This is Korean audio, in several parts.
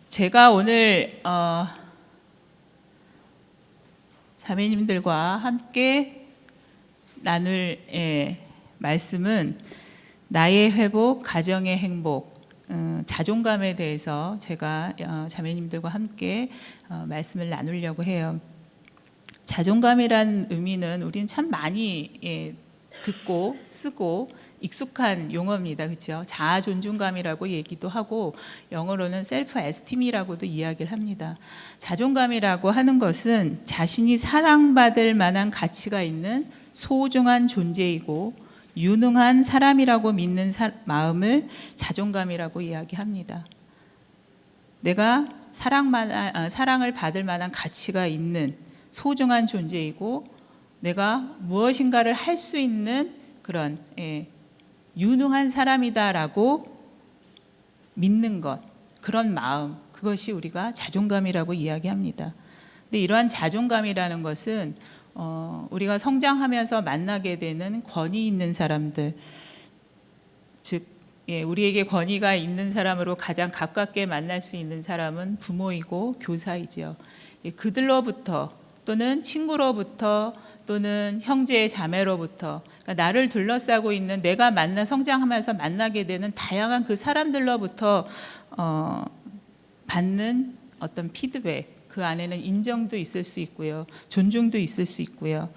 제가 오늘 자매님들과 함께 나눌 말씀은 나의 회복, 가정의 행복, 자존감에 대해서 제가 자매님들과 함께 말씀을 나누려고 해요. 자존감이란 의미는 우리는 참 많이 듣고 쓰고 익숙한 용어입니다. 그렇죠? 자아 존중감이라고 얘기도 하고 영어로는 셀프 에스팀이라고도 이야기를 합니다. 자존감이라고 하는 것은 자신이 사랑받을 만한 가치가 있는 소중한 존재이고 유능한 사람이라고 믿는 마음을 자존감이라고 이야기합니다. 내가 사랑을 받을 만한 가치가 있는 소중한 존재이고 내가 무엇인가를 할 수 있는 그런 유능한 사람이다라고 믿는 것, 그런 마음, 그것이 우리가 자존감이라고 이야기합니다. 근데 이러한 자존감이라는 것은 우리가 성장하면서 만나게 되는 권위 있는 사람들, 즉 우리에게 권위가 있는 사람으로 가장 가깝게 만날 수 있는 사람은 부모이고 교사이죠. 그들로부터 또는 친구로부터 또는 형제 자매로부터, 그러니까 나를 둘러싸고 있는 내가 성장하면서 만나게 되는 다양한 그 사람들로부터 받는 어떤 피드백, 그 안에는 인정도 있을 수 있고요, 존중도 있을 수 있고요.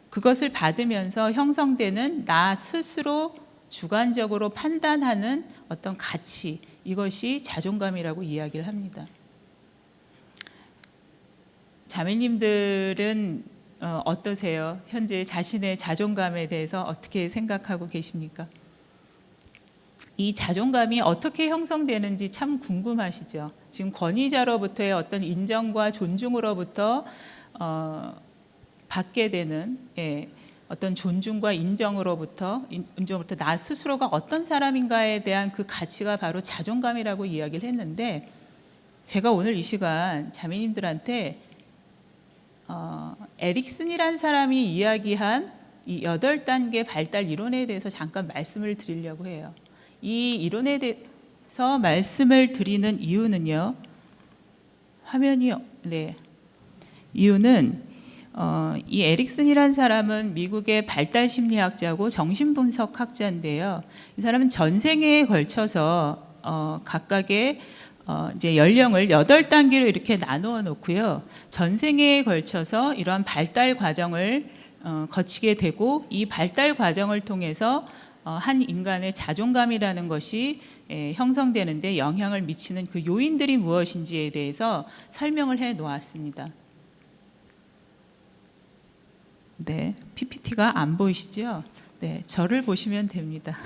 그것을 받으면서 형성되는 나 스스로 주관적으로 판단하는 어떤 가치, 이것이 자존감이라고 이야기를 합니다. 자매님들은 어떠세요? 현재 자신의 자존감에 대해서 어떻게 생각하고 계십니까? 이 자존감이 어떻게 형성되는지 참 궁금하시죠? 지금 권위자로부터의 어떤 인정과 존중으로부터 받게 되는 어떤 존중과 인정으로부터 나 스스로가 어떤 사람인가에 대한 그 가치가 바로 자존감이라고 이야기를 했는데, 제가 오늘 이 시간 자매님들한테 에릭슨이라는 사람이 이야기한 이 8단계 발달 이론에 대해서 잠깐 말씀을 드리려고 해요. 이 이론에 대해서 말씀을 드리는 이유는요. 화면이요. 네. 이유는 이 에릭슨이라는 사람은 미국의 발달 심리학자고 정신분석학자인데요. 이 사람은 전생에 걸쳐서 각각의 이제 연령을 8단계로 이렇게 나누어 놓고요. 전생에 걸쳐서 이러한 발달 과정을 거치게 되고, 이 발달 과정을 통해서 한 인간의 자존감이라는 것이 형성되는데 영향을 미치는 그 요인들이 무엇인지에 대해서 설명을 해 놓았습니다. 네, PPT가 안 보이시죠? 네, 저를 보시면 됩니다.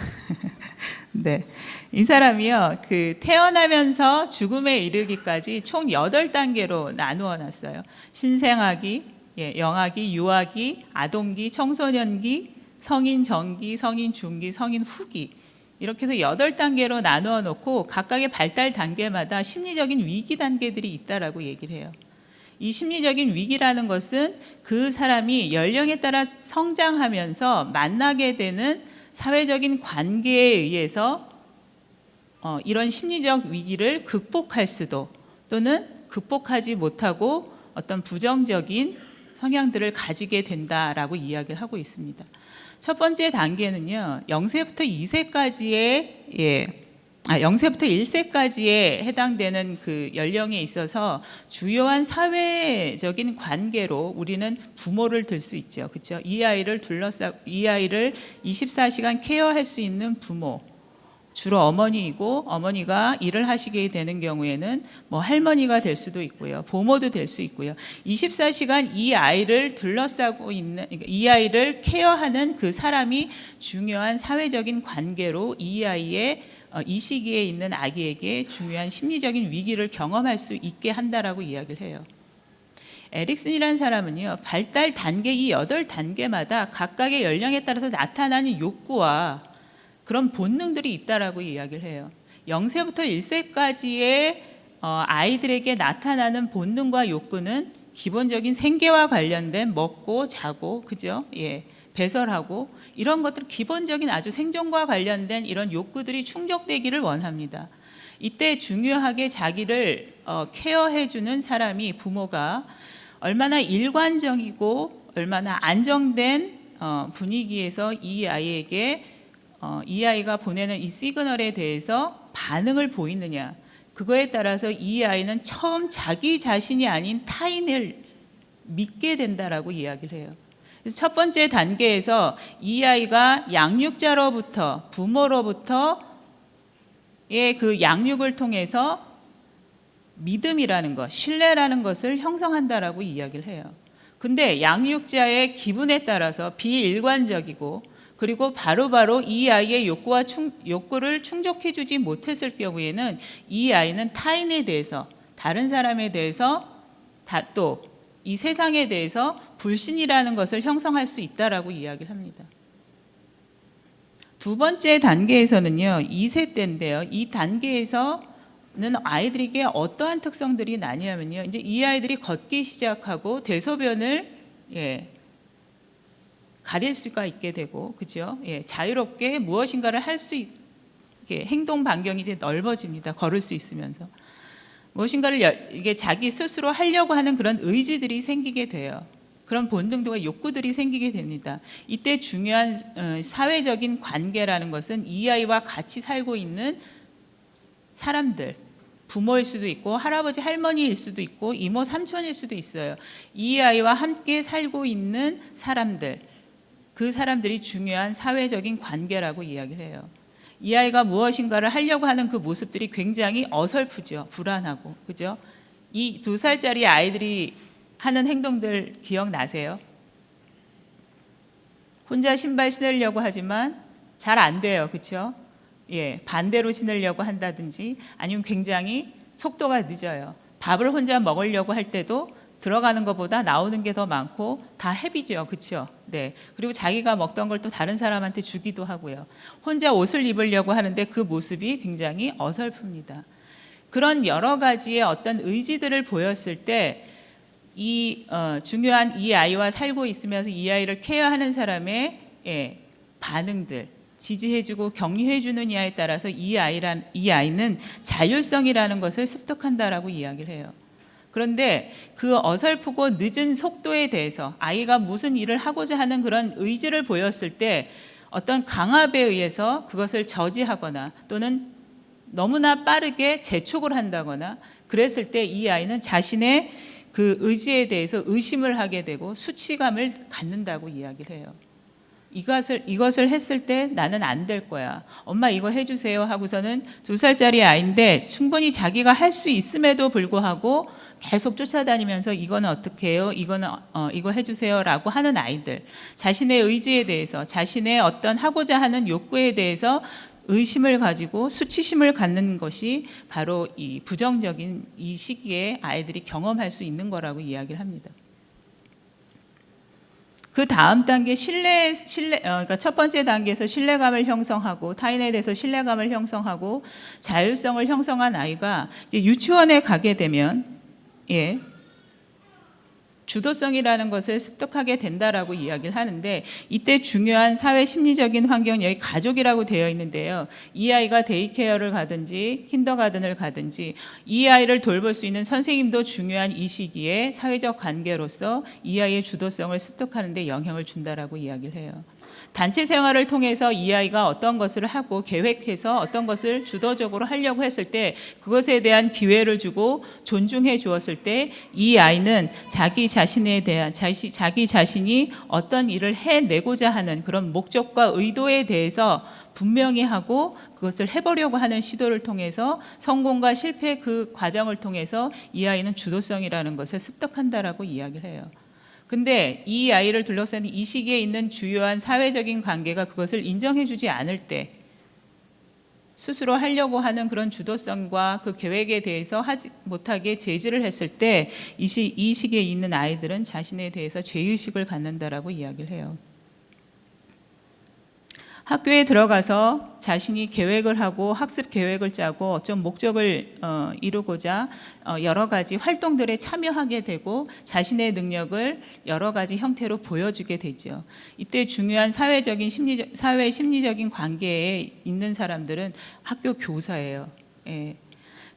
네, 이 사람이요, 태어나면서 죽음에 이르기까지 총 8단계로 나누어 놨어요. 신생아기, 영아기, 유아기, 아동기, 청소년기, 성인 전기, 성인 중기, 성인 후기, 이렇게 해서 8단계로 나누어 놓고 각각의 발달 단계마다 심리적인 위기 단계들이 있다라고 얘기를 해요. 이 심리적인 위기라는 것은 그 사람이 연령에 따라 성장하면서 만나게 되는 사회적인 관계에 의해서 이런 심리적 위기를 극복할 수도, 또는 극복하지 못하고 어떤 부정적인 성향들을 가지게 된다라고 이야기를 하고 있습니다. 첫 번째 단계는요, 0세부터 2세까지의 0세부터 1세까지에 해당되는 그 연령에 있어서 주요한 사회적인 관계로 우리는 부모를 들 수 있죠. 그렇죠? 이 아이를 24시간 케어할 수 있는 부모, 주로 어머니이고, 어머니가 일을 하시게 되는 경우에는 뭐 할머니가 될 수도 있고요, 보모도 될 수 있고요. 24시간 이 아이를 둘러싸고 있는, 이 아이를 케어하는 그 사람이 중요한 사회적인 관계로 이 시기에 있는 아기에게 중요한 심리적인 위기를 경험할 수 있게 한다라고 이야기를 해요. 에릭슨이라는 사람은요, 발달 단계 이 8단계마다 각각의 연령에 따라서 나타나는 욕구와 그런 본능들이 있다라고 이야기를 해요. 0세부터 1세까지의 아이들에게 나타나는 본능과 욕구는 기본적인 생계와 관련된 먹고 자고, 그죠? 배설하고, 이런 것들, 기본적인 아주 생존과 관련된 이런 욕구들이 충족되기를 원합니다. 이때 중요하게 자기를 케어해주는 사람이 부모가 얼마나 일관적이고 얼마나 안정된 분위기에서 이 아이에게 이 아이가 보내는 이 시그널에 대해서 반응을 보이느냐, 그거에 따라서 이 아이는 처음 자기 자신이 아닌 타인을 믿게 된다라고 이야기를 해요. 그래서 첫 번째 단계에서 이 아이가 양육자로부터, 부모로부터의 그 양육을 통해서 믿음이라는 것, 신뢰라는 것을 형성한다라고 이야기를 해요. 근데 양육자의 기분에 따라서 비일관적이고 그리고 바로바로 이 아이의 욕구를 충족해주지 못했을 경우에는 이 아이는 타인에 대해서, 다른 사람에 대해서, 또 이 세상에 대해서 불신이라는 것을 형성할 수 있다라고 이야기를 합니다. 두 번째 단계에서는요, 2세 때인데요. 이 단계에서는 아이들에게 어떠한 특성들이 나냐면요, 이제 이 아이들이 걷기 시작하고 대소변을 가릴 수가 있게 되고, 그죠? 자유롭게 무엇인가를 할 수 있게 행동 반경이 이제 넓어집니다. 걸을 수 있으면서 무엇인가를 이게 자기 스스로 하려고 하는 그런 의지들이 생기게 돼요. 그런 본능과 욕구들이 생기게 됩니다. 이때 중요한 사회적인 관계라는 것은 이 아이와 같이 살고 있는 사람들, 부모일 수도 있고 할아버지 할머니일 수도 있고 이모 삼촌일 수도 있어요. 이 아이와 함께 살고 있는 사람들, 그 사람들이 중요한 사회적인 관계라고 이야기를 해요. 이 아이가 무엇인가를 하려고 하는 그 모습들이 굉장히 어설프죠. 불안하고, 그죠? 이 2살짜리 아이들이 하는 행동들 기억나세요? 혼자 신발 신으려고 하지만 잘 안 돼요. 그렇죠? 반대로 신으려고 한다든지 아니면 굉장히 속도가 늦어요. 밥을 혼자 먹으려고 할 때도 들어가는 것보다 나오는 게 더 많고 다 헤비죠. 그렇죠? 네. 그리고 자기가 먹던 걸 또 다른 사람한테 주기도 하고요. 혼자 옷을 입으려고 하는데 그 모습이 굉장히 어설픕니다. 그런 여러 가지의 어떤 의지들을 보였을 때 이 중요한 이 아이와 살고 있으면서 이 아이를 케어하는 사람의 반응들, 지지해주고 격려해주는 이하에 따라서 이 아이는 자율성이라는 것을 습득한다라고 이야기를 해요. 그런데 그 어설프고 늦은 속도에 대해서 아이가 무슨 일을 하고자 하는 그런 의지를 보였을 때 어떤 강압에 의해서 그것을 저지하거나 또는 너무나 빠르게 재촉을 한다거나 그랬을 때 이 아이는 자신의 그 의지에 대해서 의심을 하게 되고 수치감을 갖는다고 이야기를 해요. 이것을 했을 때 나는 안 될 거야. 엄마 이거 해주세요 하고서는 2살짜리 아이인데 충분히 자기가 할 수 있음에도 불구하고 계속 쫓아다니면서 이거는 어떻게 해요? 이거 해주세요 라고 하는 아이들. 자신의 의지에 대해서, 자신의 어떤 하고자 하는 욕구에 대해서 의심을 가지고 수치심을 갖는 것이 바로 이 부정적인 이 시기에 아이들이 경험할 수 있는 거라고 이야기를 합니다. 그 다음 단계 그러니까 첫 번째 단계에서 신뢰감을 형성하고 타인에 대해서 신뢰감을 형성하고 자율성을 형성한 아이가 이제 유치원에 가게 되면 주도성이라는 것을 습득하게 된다라고 이야기를 하는데 이때 중요한 사회 심리적인 환경이 여기 가족이라고 되어 있는데요. 이 아이가 데이케어를 가든지 킨더가든을 가든지 이 아이를 돌볼 수 있는 선생님도 중요한 이 시기에 사회적 관계로서 이 아이의 주도성을 습득하는 데 영향을 준다라고 이야기를 해요. 단체 생활을 통해서 이 아이가 어떤 것을 하고 계획해서 어떤 것을 주도적으로 하려고 했을 때 그것에 대한 기회를 주고 존중해 주었을 때 이 아이는 자기 자신에 대한 자기 자신이 어떤 일을 해내고자 하는 그런 목적과 의도에 대해서 분명히 하고 그것을 해보려고 하는 시도를 통해서 성공과 실패 그 과정을 통해서 이 아이는 주도성이라는 것을 습득한다라고 이야기를 해요. 근데 이 아이를 둘러싼 이 시기에 있는 주요한 사회적인 관계가 그것을 인정해주지 않을 때 스스로 하려고 하는 그런 주도성과 그 계획에 대해서 하지 못하게 제지를 했을 때 이 시기에 있는 아이들은 자신에 대해서 죄의식을 갖는다라고 이야기를 해요. 학교에 들어가서 자신이 계획을 하고 학습 계획을 짜고 어떤 목적을 이루고자 여러 가지 활동들에 참여하게 되고 자신의 능력을 여러 가지 형태로 보여주게 되죠. 이때 중요한 사회 심리적인 관계에 있는 사람들은 학교 교사예요.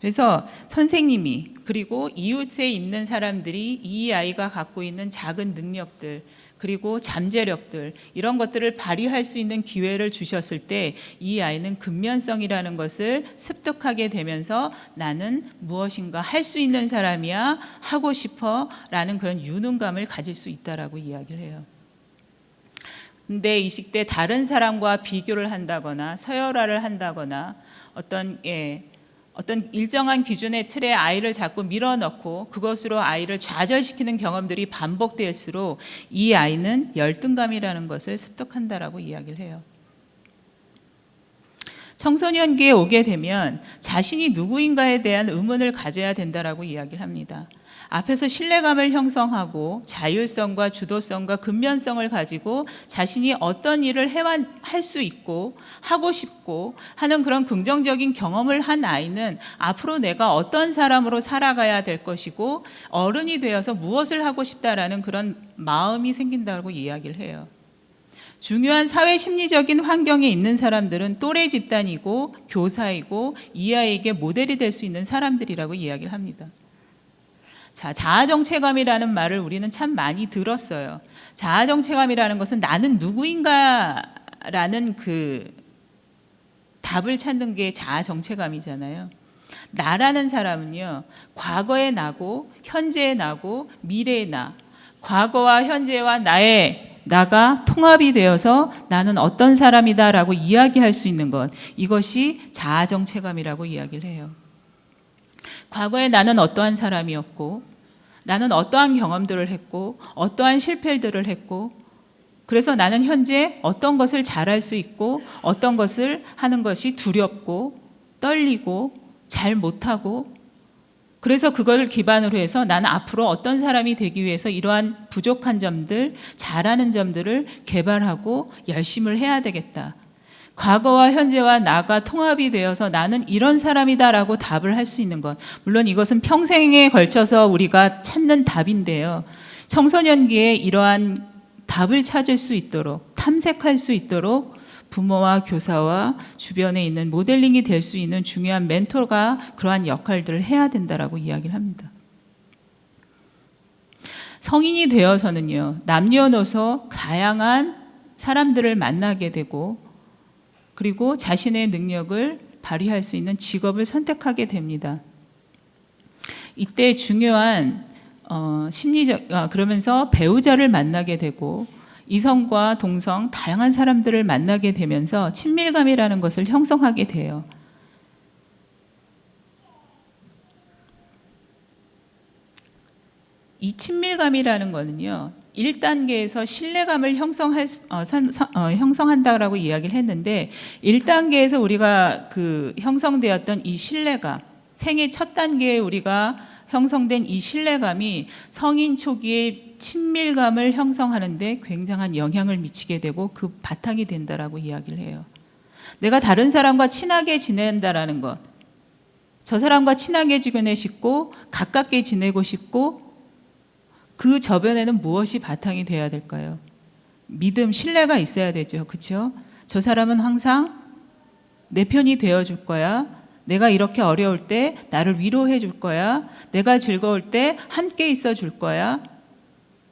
그래서 선생님이 그리고 이웃에 있는 사람들이 이 아이가 갖고 있는 작은 능력들 그리고 잠재력들 이런 것들을 발휘할 수 있는 기회를 주셨을 때 이 아이는 근면성이라는 것을 습득하게 되면서 나는 무엇인가 할 수 있는 사람이야, 하고 싶어 라는 그런 유능감을 가질 수 있다라고 이야기를 해요. 근데 이 시대 다른 사람과 비교를 한다거나 서열화를 한다거나 어떤 일정한 기준의 틀에 아이를 자꾸 밀어넣고 그것으로 아이를 좌절시키는 경험들이 반복될수록 이 아이는 열등감이라는 것을 습득한다라고 이야기를 해요. 청소년기에 오게 되면 자신이 누구인가에 대한 의문을 가져야 된다라고 이야기를 합니다. 앞에서 신뢰감을 형성하고 자율성과 주도성과 근면성을 가지고 자신이 어떤 일을 할 수 있고 하고 싶고 하는 그런 긍정적인 경험을 한 아이는 앞으로 내가 어떤 사람으로 살아가야 될 것이고 어른이 되어서 무엇을 하고 싶다라는 그런 마음이 생긴다고 이야기를 해요. 중요한 사회 심리적인 환경에 있는 사람들은 또래 집단이고 교사이고 이 아이에게 모델이 될 수 있는 사람들이라고 이야기를 합니다. 자, 자아정체감이라는 말을 우리는 참 많이 들었어요. 자아정체감이라는 것은 나는 누구인가라는 그 답을 찾는 게 자아정체감이잖아요. 나라는 사람은요, 과거의 나고 현재의 나고 미래의 나, 과거와 현재와 나가 통합이 되어서 나는 어떤 사람이다라고 이야기할 수 있는 것, 이것이 자아정체감이라고 이야기를 해요. 과거에 나는 어떠한 사람이었고 나는 어떠한 경험들을 했고 어떠한 실패들을 했고 그래서 나는 현재 어떤 것을 잘할 수 있고 어떤 것을 하는 것이 두렵고 떨리고 잘 못하고 그래서 그걸 기반으로 해서 나는 앞으로 어떤 사람이 되기 위해서 이러한 부족한 점들, 잘하는 점들을 개발하고 열심을 해야 되겠다. 과거와 현재와 나가 통합이 되어서 나는 이런 사람이다라고 답을 할 수 있는 것. 물론 이것은 평생에 걸쳐서 우리가 찾는 답인데요. 청소년기에 이러한 답을 찾을 수 있도록, 탐색할 수 있도록 부모와 교사와 주변에 있는 모델링이 될 수 있는 중요한 멘토가 그러한 역할들을 해야 된다라고 이야기를 합니다. 성인이 되어서는요, 남녀노소 다양한 사람들을 만나게 되고 그리고 자신의 능력을 발휘할 수 있는 직업을 선택하게 됩니다. 이때 중요한 그러면서 배우자를 만나게 되고 이성과 동성 다양한 사람들을 만나게 되면서 친밀감이라는 것을 형성하게 돼요. 이 친밀감이라는 거는요, 1단계에서 신뢰감을 형성한다라고 이야기를 했는데 1단계에서 우리가 형성되었던 이 신뢰감, 생애 첫 단계에 우리가 형성된 이 신뢰감이 성인 초기에 친밀감을 형성하는데 굉장한 영향을 미치게 되고 그 바탕이 된다라고 이야기를 해요. 내가 다른 사람과 친하게 지낸다라는 것, 저 사람과 친하게 지내고 싶고 가깝게 지내고 싶고 그 저변에는 무엇이 바탕이 돼야 될까요? 믿음, 신뢰가 있어야 되죠. 그렇죠? 저 사람은 항상 내 편이 되어줄 거야. 내가 이렇게 어려울 때 나를 위로해 줄 거야. 내가 즐거울 때 함께 있어 줄 거야.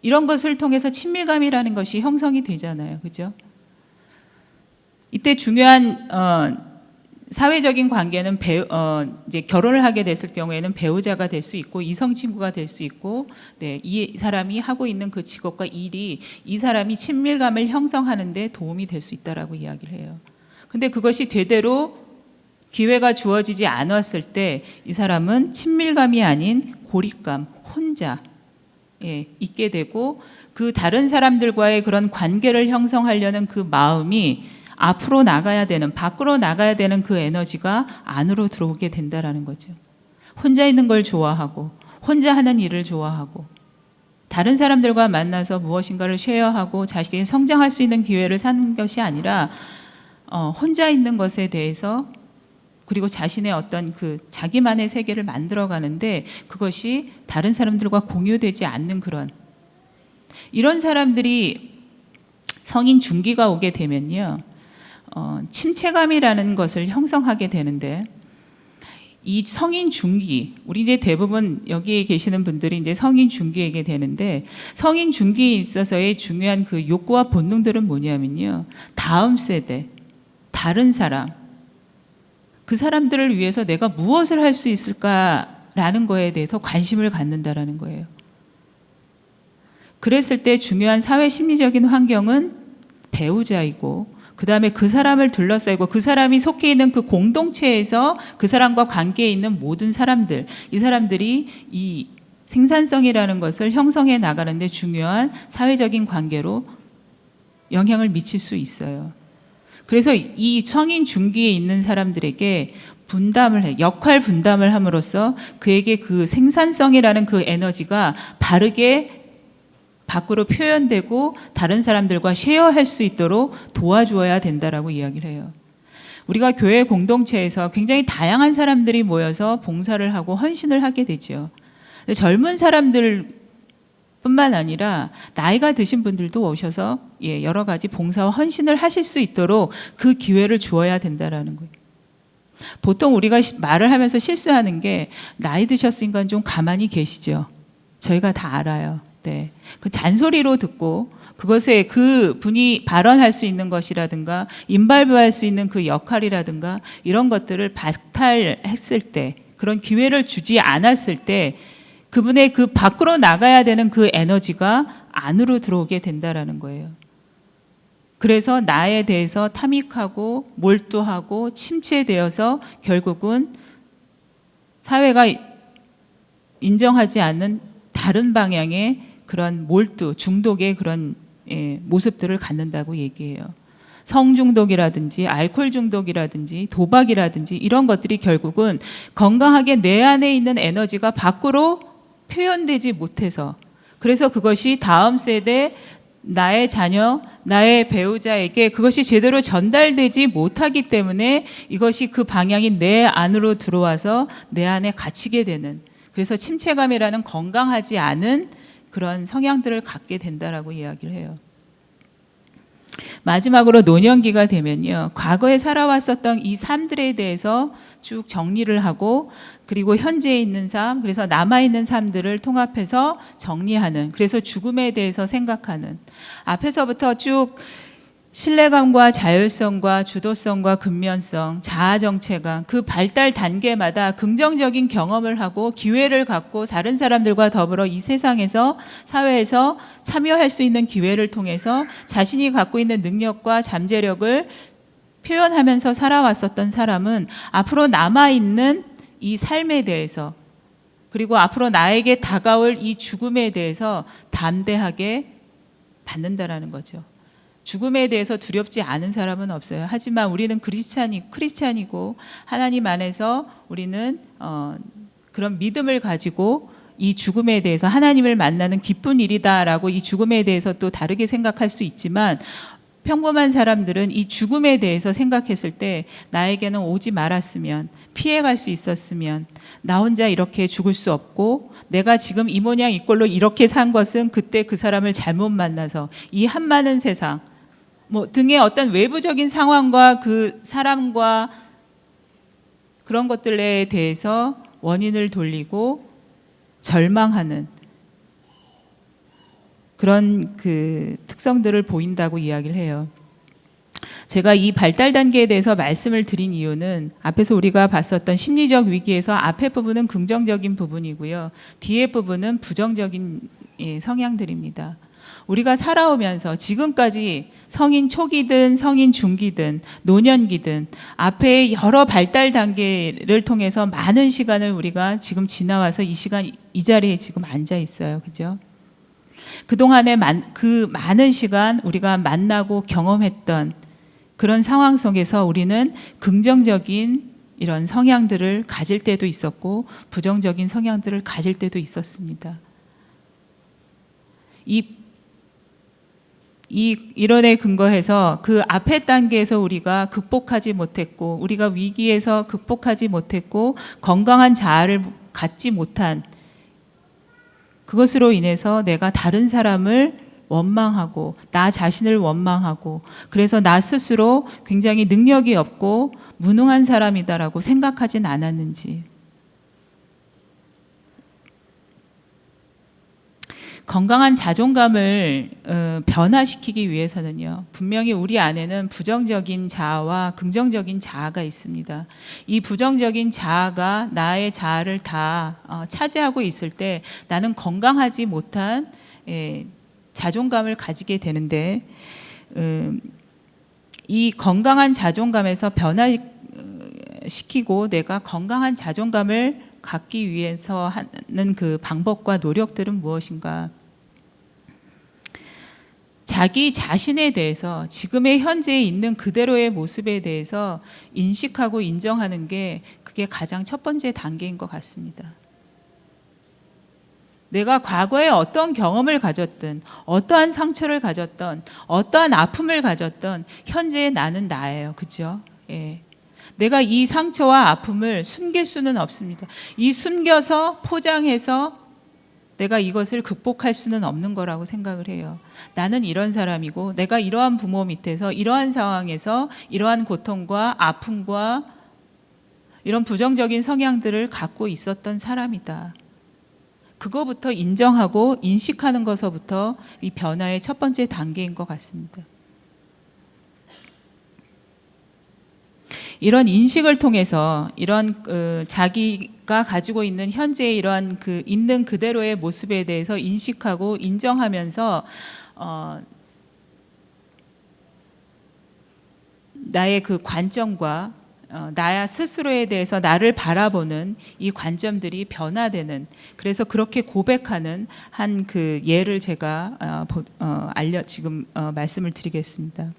이런 것을 통해서 친밀감이라는 것이 형성이 되잖아요. 그렇죠? 이때 중요한 사회적인 관계는 이제 결혼을 하게 됐을 경우에는 배우자가 될 수 있고 이성 친구가 될 수 있고, 네, 이 사람이 하고 있는 그 직업과 일이 이 사람이 친밀감을 형성하는데 도움이 될 수 있다라고 이야기를 해요. 근데 그것이 제대로 기회가 주어지지 않았을 때 이 사람은 친밀감이 아닌 고립감, 혼자 있게 되고 그 다른 사람들과의 그런 관계를 형성하려는 그 마음이 앞으로 나가야 되는, 밖으로 나가야 되는 그 에너지가 안으로 들어오게 된다라는 거죠. 혼자 있는 걸 좋아하고 혼자 하는 일을 좋아하고 다른 사람들과 만나서 무엇인가를 쉐어하고 자신이 성장할 수 있는 기회를 사는 것이 아니라 혼자 있는 것에 대해서 그리고 자신의 어떤 자기만의 세계를 만들어가는데 그것이 다른 사람들과 공유되지 않는 이런 사람들이 성인 중기가 오게 되면요, 침체감이라는 것을 형성하게 되는데 이 성인 중기, 우리 이제 대부분 여기에 계시는 분들이 이제 성인 중기에게 되는데, 성인 중기에 있어서의 중요한 그 욕구와 본능들은 뭐냐면요, 다음 세대, 다른 사람, 그 사람들을 위해서 내가 무엇을 할 수 있을까라는 거에 대해서 관심을 갖는다라는 거예요. 그랬을 때 중요한 사회 심리적인 환경은 배우자이고, 그 다음에 그 사람을 둘러싸고 그 사람이 속해 있는 그 공동체에서 그 사람과 관계에 있는 모든 사람들, 이 사람들이 이 생산성이라는 것을 형성해 나가는데 중요한 사회적인 관계로 영향을 미칠 수 있어요. 그래서 이 성인 중기에 있는 사람들에게 분담을 해, 역할 분담을 함으로써 그에게 그 생산성이라는 그 에너지가 바르게 밖으로 표현되고 다른 사람들과 쉐어할 수 있도록 도와주어야 된다라고 이야기를 해요. 우리가 교회 공동체에서 굉장히 다양한 사람들이 모여서 봉사를 하고 헌신을 하게 되죠. 젊은 사람들 뿐만 아니라 나이가 드신 분들도 오셔서 여러 가지 봉사와 헌신을 하실 수 있도록 그 기회를 주어야 된다라는 거예요. 보통 우리가 말을 하면서 실수하는 게, 나이 드셨으니까 좀 가만히 계시죠. 저희가 다 알아요. 네. 그 잔소리로 듣고 그것에 그 분이 발언할 수 있는 것이라든가 인발부할 수 있는 그 역할이라든가 이런 것들을 박탈했을 때, 그런 기회를 주지 않았을 때 그분의 그 밖으로 나가야 되는 그 에너지가 안으로 들어오게 된다라는 거예요. 그래서 나에 대해서 탐닉하고 몰두하고 침체되어서 결국은 사회가 인정하지 않는 다른 방향의 그런 몰두, 중독의 그런 모습들을 갖는다고 얘기해요. 성중독이라든지 알코올 중독이라든지 도박이라든지 이런 것들이 결국은 건강하게 내 안에 있는 에너지가 밖으로 표현되지 못해서, 그래서 그것이 다음 세대, 나의 자녀, 나의 배우자에게 그것이 제대로 전달되지 못하기 때문에 이것이 그 방향이 내 안으로 들어와서 내 안에 갇히게 되는, 그래서 침체감이라는 건강하지 않은 그런 성향들을 갖게 된다라고 이야기를 해요. 마지막으로 노년기가 되면요, 과거에 살아왔었던 이 삶들에 대해서 쭉 정리를 하고, 그리고 현재에 있는 삶, 그래서 남아있는 삶들을 통합해서 정리하는, 그래서 죽음에 대해서 생각하는, 앞에서부터 쭉 신뢰감과 자율성과 주도성과 근면성, 자아정체감, 그 발달 단계마다 긍정적인 경험을 하고 기회를 갖고 다른 사람들과 더불어 이 세상에서, 사회에서 참여할 수 있는 기회를 통해서 자신이 갖고 있는 능력과 잠재력을 표현하면서 살아왔었던 사람은 앞으로 남아있는 이 삶에 대해서, 그리고 앞으로 나에게 다가올 이 죽음에 대해서 담대하게 받는다라는 거죠. 죽음에 대해서 두렵지 않은 사람은 없어요. 하지만 우리는 크리스찬이고 하나님 안에서 우리는 그런 믿음을 가지고 이 죽음에 대해서, 하나님을 만나는 기쁜 일이다라고 이 죽음에 대해서 또 다르게 생각할 수 있지만, 평범한 사람들은 이 죽음에 대해서 생각했을 때 나에게는 오지 말았으면, 피해갈 수 있었으면, 나 혼자 이렇게 죽을 수 없고, 내가 지금 이 모양 이 꼴로 이렇게 산 것은 그때 그 사람을 잘못 만나서, 이 한많은 세상 등의 어떤 외부적인 상황과 그 사람과 그런 것들에 대해서 원인을 돌리고 절망하는 그런 그 특성들을 보인다고 이야기를 해요. 제가 이 발달 단계에 대해서 말씀을 드린 이유는, 앞에서 우리가 봤었던 심리적 위기에서 앞에 부분은 긍정적인 부분이고요, 뒤에 부분은 부정적인 성향들입니다. 우리가 살아오면서 지금까지 성인 초기든 성인 중기든 노년기든 앞에 여러 발달 단계를 통해서 많은 시간을 우리가 지금 지나와서 이 시간 이 자리에 지금 앉아 있어요. 그죠? 그동안에 그 많은 시간 우리가 만나고 경험했던 그런 상황 속에서 우리는 긍정적인 이런 성향들을 가질 때도 있었고 부정적인 성향들을 가질 때도 있었습니다. 이 이론에 근거해서 그 앞에 단계에서 우리가 극복하지 못했고, 우리가 위기에서 극복하지 못했고 건강한 자아를 갖지 못한 그것으로 인해서 내가 다른 사람을 원망하고 나 자신을 원망하고, 그래서 나 스스로 굉장히 능력이 없고 무능한 사람이다라고 생각하진 않았는지, 건강한 자존감을 변화시키기 위해서는요, 분명히 우리 안에는 부정적인 자아와 긍정적인 자아가 있습니다. 이 부정적인 자아가 나의 자아를 다 차지하고 있을 때 나는 건강하지 못한 자존감을 가지게 되는데, 이 건강한 자존감에서 변화시키고 내가 건강한 자존감을 갖기 위해서 하는 그 방법과 노력들은 무엇인가? 자기 자신에 대해서, 지금의 현재에 있는 그대로의 모습에 대해서 인식하고 인정하는 게 그게 가장 첫 번째 단계인 것 같습니다. 내가 과거에 어떤 경험을 가졌든, 어떠한 상처를 가졌던, 어떠한 아픔을 가졌던, 현재의 나는 나예요. 그죠? 예. 내가 이 상처와 아픔을 숨길 수는 없습니다. 이 숨겨서 포장해서 내가 이것을 극복할 수는 없는 거라고 생각을 해요. 나는 이런 사람이고, 내가 이러한 부모 밑에서, 이러한 상황에서, 이러한 고통과 아픔과 이런 부정적인 성향들을 갖고 있었던 사람이다. 그거부터 인정하고 인식하는 것서부터 이 변화의 첫 번째 단계인 것 같습니다. 이런 인식을 통해서 이런 자기가 가지고 있는 현재의 이러한 그 있는 그대로의 모습에 대해서 인식하고 인정하면서 나의 그 관점과 나야 스스로에 대해서 나를 바라보는 이 관점들이 변화되는, 그래서 그렇게 고백하는 한 그 예를 제가 지금 말씀을 드리겠습니다.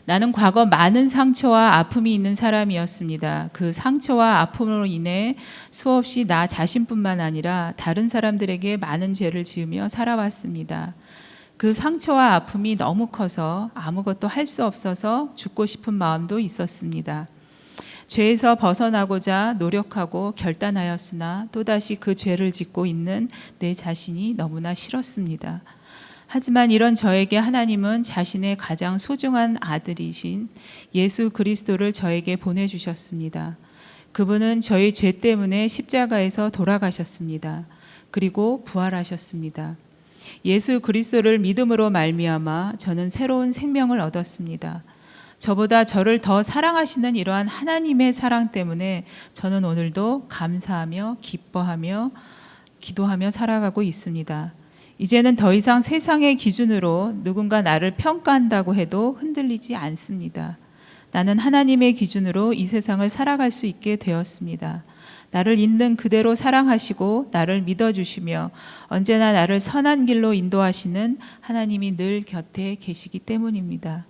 나는 과거 많은 상처와 아픔이 있는 사람이었습니다. 그 상처와 아픔으로 인해 수없이 나 자신뿐만 아니라 다른 사람들에게 많은 죄를 지으며 살아왔습니다. 그 상처와 아픔이 너무 커서 아무것도 할 수 없어서 죽고 싶은 마음도 있었습니다. 죄에서 벗어나고자 노력하고 결단하였으나 또다시 그 죄를 짓고 있는 내 자신이 너무나 싫었습니다. 하지만 이런 저에게 하나님은 자신의 가장 소중한 아들이신 예수 그리스도를 저에게 보내주셨습니다. 그분은 저희 죄 때문에 십자가에서 돌아가셨습니다. 그리고 부활하셨습니다. 예수 그리스도를 믿음으로 말미암아 저는 새로운 생명을 얻었습니다. 저보다 저를 더 사랑하시는 이러한 하나님의 사랑 때문에 저는 오늘도 감사하며 기뻐하며 기도하며 살아가고 있습니다. 이제는 더 이상 세상의 기준으로 누군가 나를 평가한다고 해도 흔들리지 않습니다. 나는 하나님의 기준으로 이 세상을 살아갈 수 있게 되었습니다. 나를 있는 그대로 사랑하시고 나를 믿어주시며 언제나 나를 선한 길로 인도하시는 하나님이 늘 곁에 계시기 때문입니다.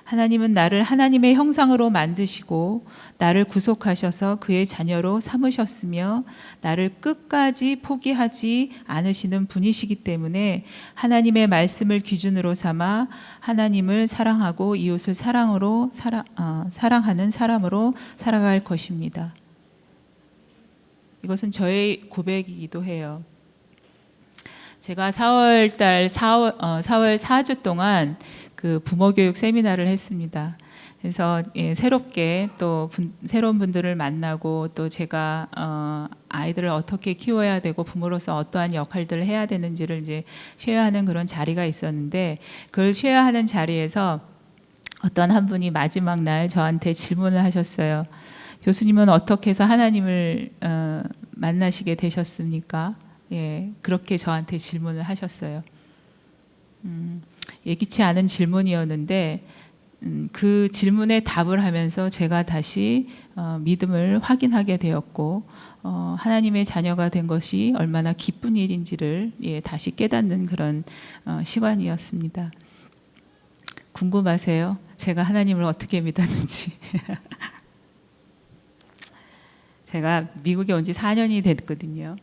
하나님은 나를 하나님의 형상으로 만드시고 나를 구속하셔서 그의 자녀로 삼으셨으며 나를 끝까지 포기하지 않으시는 분이시기 때문에 하나님의 말씀을 기준으로 삼아 하나님을 사랑하고 이웃을 사랑하는 사람으로 살아갈 것입니다. 이것은 저의 고백이기도 해요. 제가 4월 4주 동안 그 부모교육 세미나를 했습니다. 그래서 새롭게 또 새로운 분들을 만나고 또 제가 아이들을 어떻게 키워야 되고 부모로서 어떠한 역할들을 해야 되는지를 이제 쉐어하는 그런 자리가 있었는데, 그걸 쉐어하는 자리에서 어떤 한 분이 마지막 날 저한테 질문을 하셨어요. 교수님은 어떻게 해서 하나님을 만나시게 되셨습니까? 예, 그렇게 저한테 질문을 하셨어요. 예기치 않은 질문이었는데 그 질문에 답을 하면서 제가 다시 믿음을 확인하게 되었고 하나님의 자녀가 된 것이 얼마나 기쁜 일인지를 다시 깨닫는 그런 시간이었습니다. 궁금하세요? 제가 하나님을 어떻게 믿었는지. 제가 미국에 온 지 4년이 됐거든요.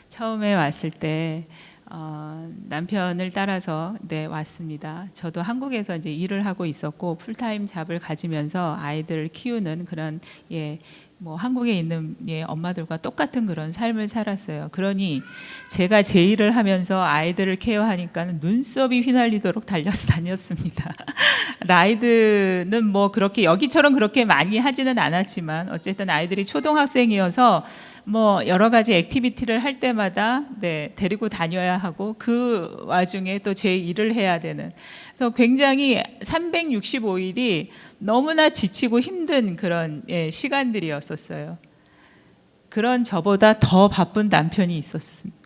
처음에 왔을 때 남편을 따라서 왔습니다. 저도 한국에서 이제 일을 하고 있었고 풀타임 잡을 가지면서 아이들을 키우는 그런 뭐 한국에 있는 엄마들과 똑같은 그런 삶을 살았어요. 그러니 제가 제 일을 하면서 아이들을 케어하니까 눈썹이 휘날리도록 달려서 다녔습니다. 라이드는 뭐 그렇게 여기처럼 그렇게 많이 하지는 않았지만 어쨌든 아이들이 초등학생이어서 뭐 여러 가지 액티비티를 할 때마다 네, 데리고 다녀야 하고 그 와중에 또 제 일을 해야 되는, 그래서 굉장히 365일이 너무나 지치고 힘든 그런 시간들이었었어요. 그런 저보다 더 바쁜 남편이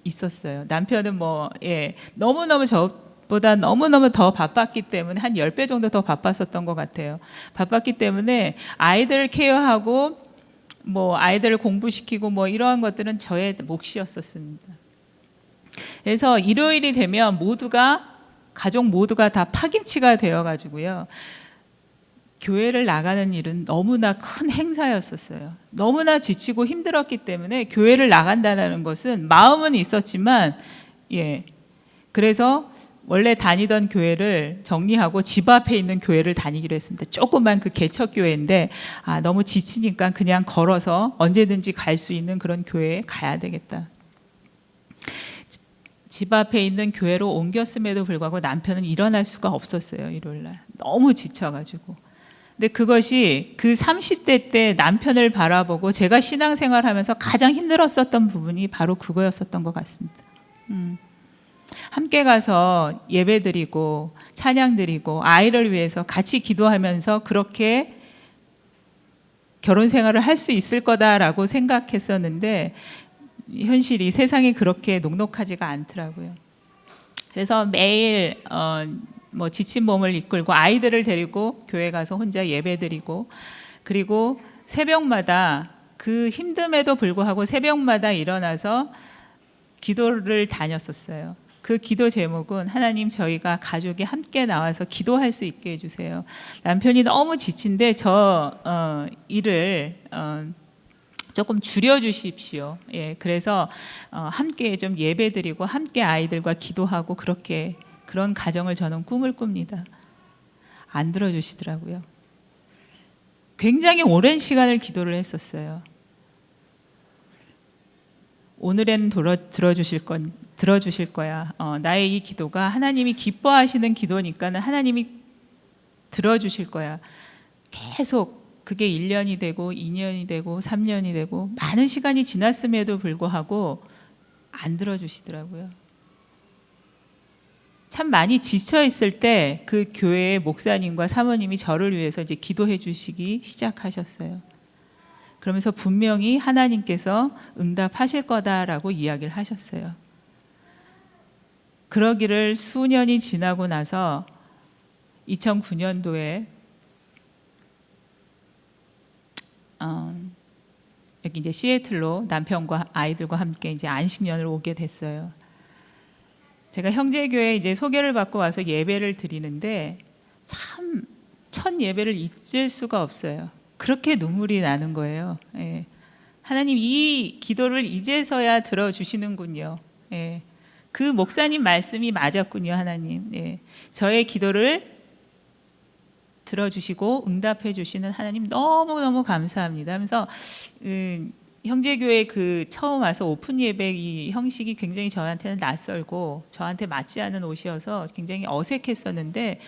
있었어요. 남편은 뭐 너무너무 저보다 너무너무 더 바빴기 때문에 한 10배 정도 더 바빴었던 것 같아요. 바빴기 때문에 아이들 케어하고 뭐 아이들을 공부시키고 뭐 이러한 것들은 저의 몫이었었습니다. 그래서 일요일이 되면 가족 모두가 다 파김치가 되어가지고요. 교회를 나가는 일은 너무나 큰 행사였었어요. 너무나 지치고 힘들었기 때문에 교회를 나간다는 것은 마음은 있었지만, 그래서 원래 다니던 교회를 정리하고 집 앞에 있는 교회를 다니기로 했습니다. 조그만 그 개척교회인데 너무 지치니까 그냥 걸어서 언제든지 갈 수 있는 그런 교회에 가야 되겠다. 집 앞에 있는 교회로 옮겼음에도 불구하고 남편은 일어날 수가 없었어요. 일요일날 너무 지쳐가지고. 근데 그것이 그 30대 때 남편을 바라보고 제가 신앙생활하면서 가장 힘들었었던 부분이 바로 그거였었던 것 같습니다. 함께 가서 예배드리고 찬양드리고 아이를 위해서 같이 기도하면서 그렇게 결혼 생활을 할 수 있을 거다라고 생각했었는데 현실이, 세상이 그렇게 녹록하지가 않더라고요. 그래서 매일 뭐 지친 몸을 이끌고 아이들을 데리고 교회 가서 혼자 예배드리고, 그리고 새벽마다 그 힘듦에도 불구하고 새벽마다 일어나서 기도를 다녔었어요. 그 기도 제목은 하나님, 저희가 가족이 함께 나와서 기도할 수 있게 해주세요. 남편이 너무 지친데 저 일을 조금 줄여주십시오. 그래서 함께 좀 예배드리고 함께 아이들과 기도하고 그런 가정을 저는 꿈을 꿉니다. 안 들어주시더라고요. 굉장히 오랜 시간을 기도를 했었어요. 오늘은 들어주실 거야. 나의 이 기도가 하나님이 기뻐하시는 기도니까는 하나님이 들어주실 거야. 계속 그게 1년이 되고 2년이 되고 3년이 되고 많은 시간이 지났음에도 불구하고 안 들어주시더라고요. 참 많이 지쳐 있을 때 그 교회의 목사님과 사모님이 저를 위해서 이제 기도해 주시기 시작하셨어요. 그러면서 분명히 하나님께서 응답하실 거다라고 이야기를 하셨어요. 그러기를 수년이 지나고 나서 2009년도에 여기 이제 시애틀로 남편과 아이들과 함께 이제 안식년을 오게 됐어요. 제가 형제교회에 이제 소개를 받고 와서 예배를 드리는데 참 첫 예배를 잊을 수가 없어요. 그렇게 눈물이 나는 거예요. 하나님, 이 기도를 이제서야 들어주시는군요. 그 목사님 말씀이 맞았군요. 하나님, 저의 기도를 들어주시고 응답해 주시는 하나님 너무너무 감사합니다 하면서 형제교회 그 처음 와서 오픈 예배 이 형식이 굉장히 저한테는 낯설고 저한테 맞지 않은 옷이어서 굉장히 어색했었는데,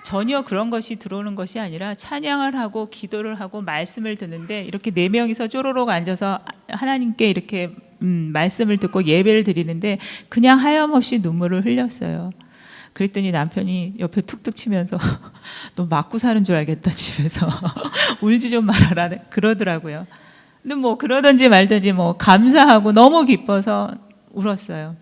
전혀 그런 것이 들어오는 것이 아니라 찬양을 하고 기도를 하고 말씀을 듣는데 이렇게 4명이서 쪼로록 앉아서 하나님께 이렇게 말씀을 듣고 예배를 드리는데 그냥 하염없이 눈물을 흘렸어요. 그랬더니 남편이 옆에 툭툭 치면서 너 맞고 사는 줄 알겠다 집에서 울지 좀 말아라 그러더라고요. 근데 뭐 그러든지 말든지 뭐 감사하고 너무 기뻐서 울었어요.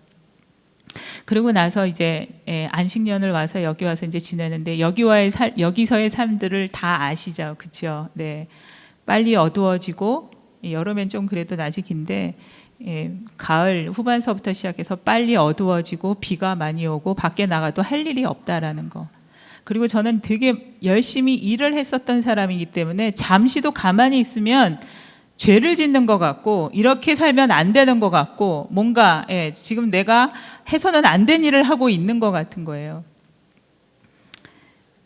그리고 나서 이제 안식년을 와서 여기 와서 이제 지내는데 여기서의 삶들을 다 아시죠, 그렇죠? 네, 빨리 어두워지고 여름엔 좀 그래도 낮이 긴데 가을 후반서부터 시작해서 빨리 어두워지고 비가 많이 오고 밖에 나가도 할 일이 없다라는 거. 그리고 저는 되게 열심히 일을 했었던 사람이기 때문에 잠시도 가만히 있으면 죄를 짓는 것 같고 이렇게 살면 안 되는 것 같고 뭔가 지금 내가 해서는 안 된 일을 하고 있는 것 같은 거예요.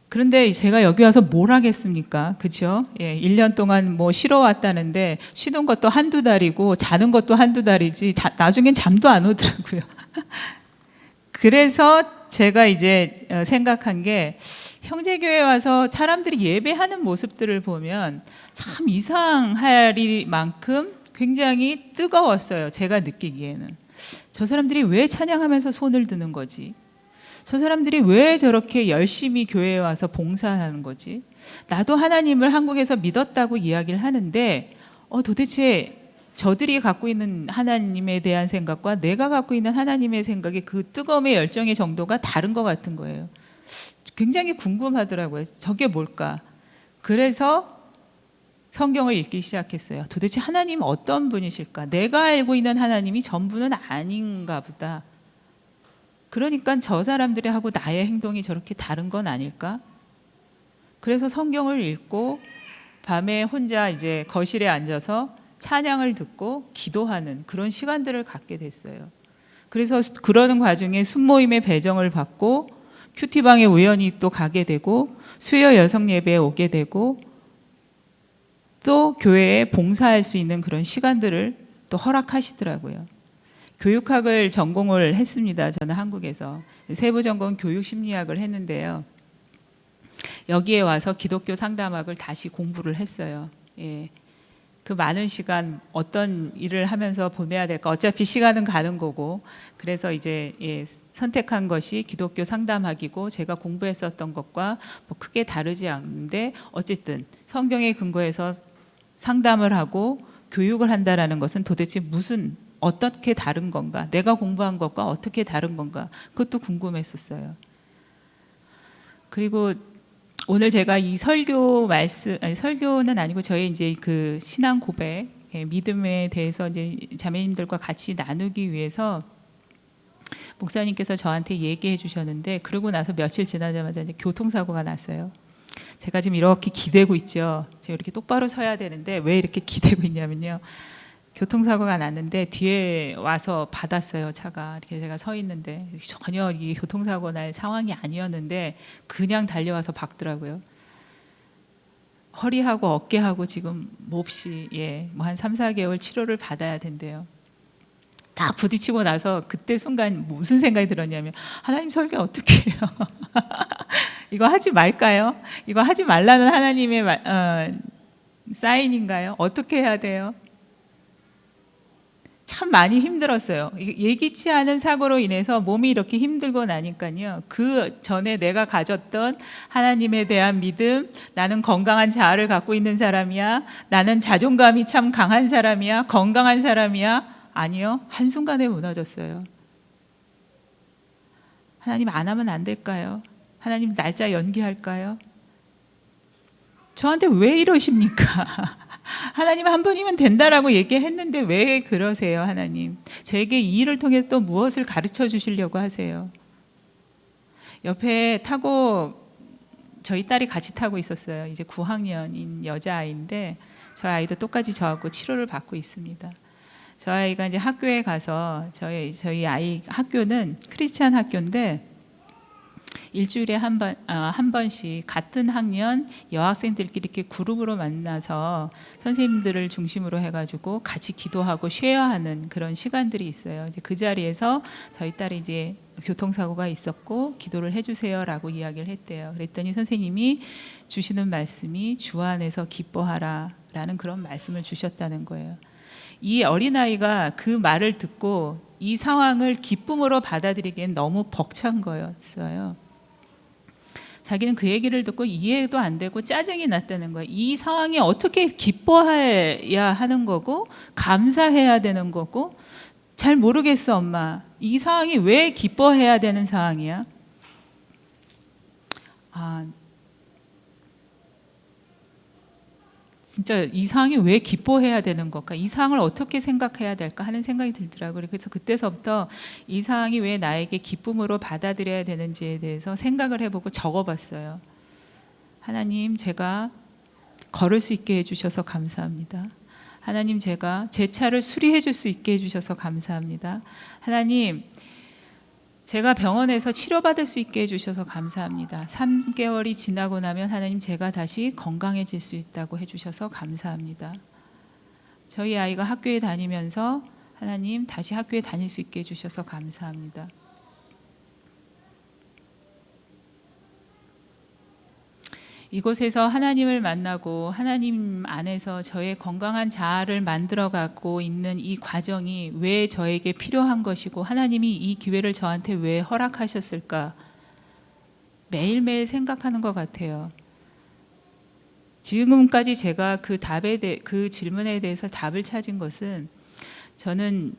그런데 제가 여기 와서 뭘 하겠습니까? 그렇죠? 1년 동안 뭐 쉬러 왔다는데 쉬는 것도 한두 달이고 자는 것도 한두 달이지 나중엔 잠도 안 오더라고요. 그래서 제가 이제 생각한 게 형제교회 와서 사람들이 예배하는 모습들을 보면 참 이상할 만큼 굉장히 뜨거웠어요. 제가 느끼기에는. 저 사람들이 왜 찬양하면서 손을 드는 거지? 저 사람들이 왜 저렇게 열심히 교회에 와서 봉사하는 거지? 나도 하나님을 한국에서 믿었다고 이야기를 하는데 도대체 저들이 갖고 있는 하나님에 대한 생각과 내가 갖고 있는 하나님의 생각의 그 뜨거움의 열정의 정도가 다른 것 같은 거예요. 굉장히 궁금하더라고요. 저게 뭘까? 그래서 성경을 읽기 시작했어요. 도대체 하나님 어떤 분이실까? 내가 알고 있는 하나님이 전부는 아닌가 보다. 그러니까 저 사람들이 하고 나의 행동이 저렇게 다른 건 아닐까? 그래서 성경을 읽고 밤에 혼자 이제 거실에 앉아서 찬양을 듣고 기도하는 그런 시간들을 갖게 됐어요. 그래서 그러는 과정에 순모임의 배정을 받고 큐티방에 우연히 또 가게 되고 수요 여성 예배에 오게 되고 또 교회에 봉사할 수 있는 그런 시간들을 또 허락하시더라고요. 교육학을 전공을 했습니다. 저는 한국에서 세부전공 교육심리학을 했는데요. 여기에 와서 기독교 상담학을 다시 공부를 했어요. 예. 그 많은 시간 어떤 일을 하면서 보내야 될까? 어차피 시간은 가는 거고, 그래서 이제 선택한 것이 기독교 상담학이고 제가 공부했었던 것과 뭐 크게 다르지 않는데 어쨌든 성경에 근거해서 상담을 하고 교육을 한다라는 것은 도대체 어떻게 다른 건가? 내가 공부한 것과 어떻게 다른 건가? 그것도 궁금했었어요. 그리고 오늘 제가 이 설교는 아니고 저희 이제 그 신앙 고백, 믿음에 대해서 이제 자매님들과 같이 나누기 위해서 목사님께서 저한테 얘기해 주셨는데 그러고 나서 며칠 지나자마자 이제 교통사고가 났어요. 제가 지금 이렇게 기대고 있죠. 제가 이렇게 똑바로 서야 되는데 왜 이렇게 기대고 있냐면요. 교통사고가 났는데 뒤에 와서 받았어요. 차가. 이렇게 제가 서 있는데 전혀 이 교통사고 날 상황이 아니었는데 그냥 달려와서 박더라고요. 허리하고 어깨하고 지금 몹시 뭐 한 3, 4개월 치료를 받아야 된대요. 딱 부딪히고 나서 그때 순간 무슨 생각이 들었냐면 하나님 설교 어떻게 해요? 이거 하지 말까요? 이거 하지 말라는 하나님의 사인인가요? 어떻게 해야 돼요? 참 많이 힘들었어요. 예기치 않은 사고로 인해서 몸이 이렇게 힘들고 나니까요. 그 전에 내가 가졌던 하나님에 대한 믿음, 나는 건강한 자아를 갖고 있는 사람이야, 나는 자존감이 참 강한 사람이야, 건강한 사람이야. 아니요. 한순간에 무너졌어요. 하나님 안 하면 안 될까요? 하나님 날짜 연기할까요? 저한테 왜 이러십니까? 하나님 한 분이면 된다라고 얘기했는데 왜 그러세요, 하나님? 저에게 이 일을 통해 또 무엇을 가르쳐 주시려고 하세요? 옆에 저희 딸이 같이 타고 있었어요. 이제 9학년인 여자아이인데 저 아이도 똑같이 저하고 치료를 받고 있습니다. 저 아이가 이제 학교에 가서 저희 아이 학교는 크리스찬 학교인데 일주일에 한 번씩 같은 학년 여학생들끼리 이렇게 그룹으로 만나서 선생님들을 중심으로 해가지고 같이 기도하고 쉐어하는 그런 시간들이 있어요. 이제 그 자리에서 저희 딸이 이제 교통사고가 있었고 기도를 해주세요라고 이야기를 했대요. 그랬더니 선생님이 주시는 말씀이 주 안에서 기뻐하라라는 그런 말씀을 주셨다는 거예요. 이 어린아이가 그 말을 듣고 이 상황을 기쁨으로 받아들이기엔 너무 벅찬 거였어요. 자기는 그 얘기를 듣고 이해도 안 되고 짜증이 났다는 거예요. 이 상황이 어떻게 기뻐해야 하는 거고 감사해야 되는 거고 잘 모르겠어, 엄마. 이 상황이 왜 기뻐해야 되는 상황이야? 진짜 이 상황이 왜 기뻐해야 되는 걸까? 이 상황을 어떻게 생각해야 될까 하는 생각이 들더라고요. 그래서 그때서부터 이 상황이 왜 나에게 기쁨으로 받아들여야 되는지에 대해서 생각을 해보고 적어봤어요. 하나님, 제가 걸을 수 있게 해주셔서 감사합니다. 하나님, 제가 제 차를 수리해 줄 수 있게 해주셔서 감사합니다. 하나님, 제가 병원에서 치료받을 수 있게 해주셔서 감사합니다. 3개월이 지나고 나면 하나님 제가 다시 건강해질 수 있다고 해주셔서 감사합니다. 저희 아이가 학교에 다니면서 하나님 다시 학교에 다닐 수 있게 해주셔서 감사합니다. 이곳에서 하나님을 만나고 하나님 안에서 저의 건강한 자아를 만들어 갖고 있는 이 과정이 왜 저에게 필요한 것이고 하나님이 이 기회를 저한테 왜 허락하셨을까 매일매일 생각하는 것 같아요. 지금까지 제가 그 질문에 대해서 답을 찾은 것은 저는